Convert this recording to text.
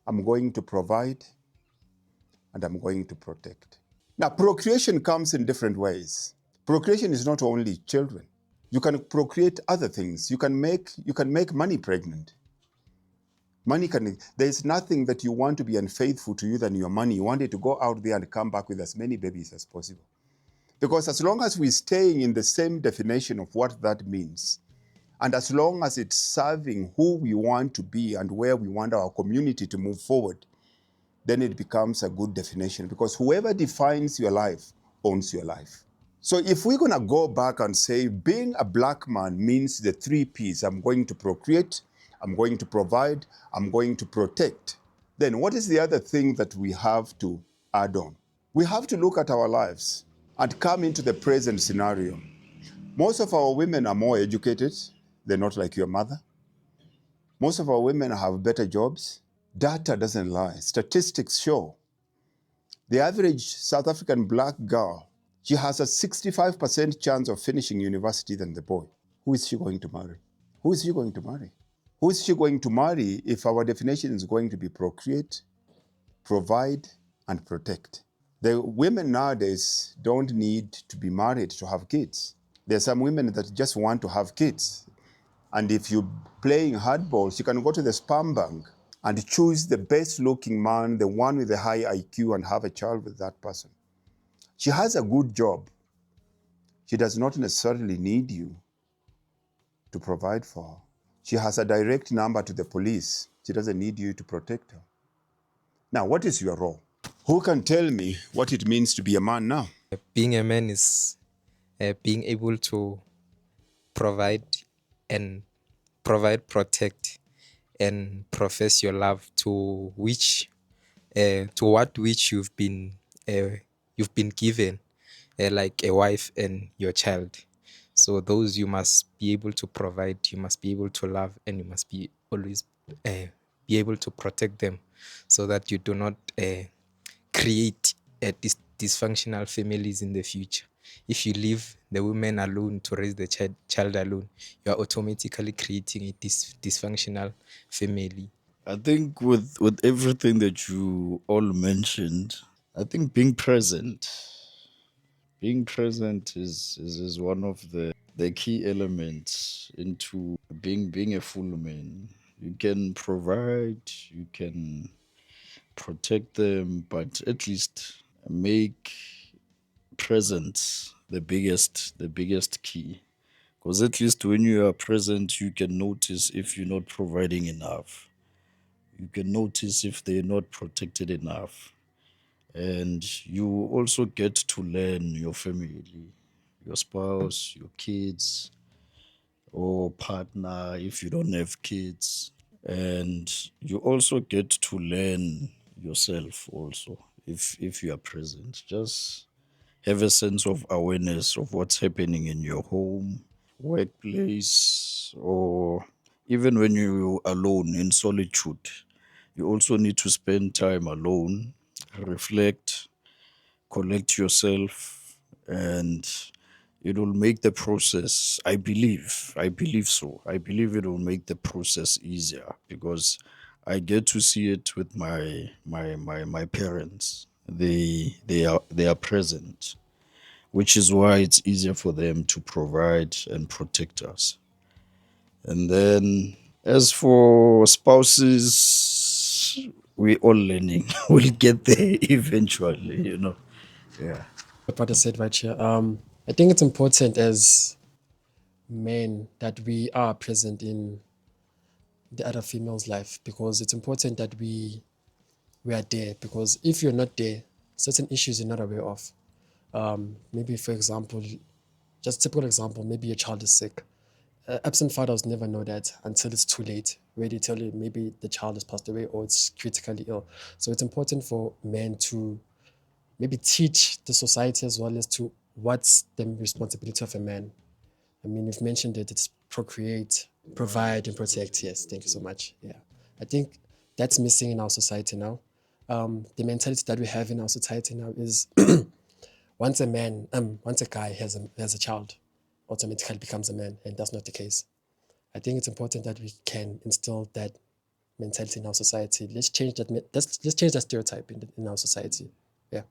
I'm going to provide, and I'm going to protect. Now, procreation comes in different ways. Procreation is not only children. You can procreate other things. You can make money pregnant. There's nothing that you want to be unfaithful to you than your money. You want it to go out there and come back with as many babies as possible. Because as long as we're staying in the same definition of what that means, and as long as it's serving who we want to be and where we want our community to move forward, then it becomes a good definition, because whoever defines your life owns your life. So if we're going to go back and say being a black man means the 3 P's, I'm going to procreate, I'm going to provide, I'm going to protect, then what is the other thing that we have to add on? We have to look at our lives and come into the present scenario. Most of our women are more educated. They're not like your mother. Most of our women have better jobs. Data doesn't lie. Statistics show the average South African black girl, she has a 65% chance of finishing university than the boy. Who is she going to marry? Who is she going to marry? Who is she going to marry if our definition is going to be procreate, provide, and protect? The women nowadays don't need to be married to have kids. There are some women that just want to have kids. And if you're playing hardballs, you can go to the sperm bank and choose the best looking man, the one with the high IQ, and have a child with that person. She has a good job. She does not necessarily need you to provide for her. She has a direct number to the police. She doesn't need you to protect her. Now, what is your role? Who can tell me what it means to be a man now? Being a man is being able to provide and protect, and profess your love to what which you've been given, like a wife and your child. So those you must be able to provide, you must be able to love, and you must be always be able to protect them, so that you do not create dysfunctional families in the future. If you leave the woman alone to raise the child alone, you are automatically creating a dysfunctional family. I think with everything that you all mentioned, I think being present is one of the key elements into being a full man. You can provide, you can protect them, but at least make presence the biggest key. Because at least when you are present, you can notice if you're not providing enough. You can notice if they're not protected enough. And you also get to learn your family, your spouse, your kids, or partner if you don't have kids. And you also get to learn yourself also if you are present. Just have a sense of awareness of what's happening in your home, workplace, or even when you're alone in solitude. You also need to spend time alone, reflect, collect yourself, and it will make the process, I believe so. I believe it will make the process easier because I get to see it with my parents. They are present, which is why it's easier for them to provide and protect us. And then as for spouses, we all learning. We'll get there eventually. Yeah. What I said right here. I think it's important as men that we are present in the other female's life, because it's important that we are there, because if you're not there, certain issues you're not aware of. Maybe for example, just typical example, maybe your child is sick. Absent fathers never know that until it's too late, where they tell you maybe the child has passed away or it's critically ill. So it's important for men to maybe teach the society as well as to what's the responsibility of a man. I mean, you've mentioned it, it's procreate, provide, and protect. Yes, thank you so much. Yeah. I think that's missing in our society now. The mentality that we have in our society now is once a guy has a child, automatically becomes a man, and that's not the case. I think it's important that we can instill that mentality in our society. Let's change that. Let's change that stereotype in our society.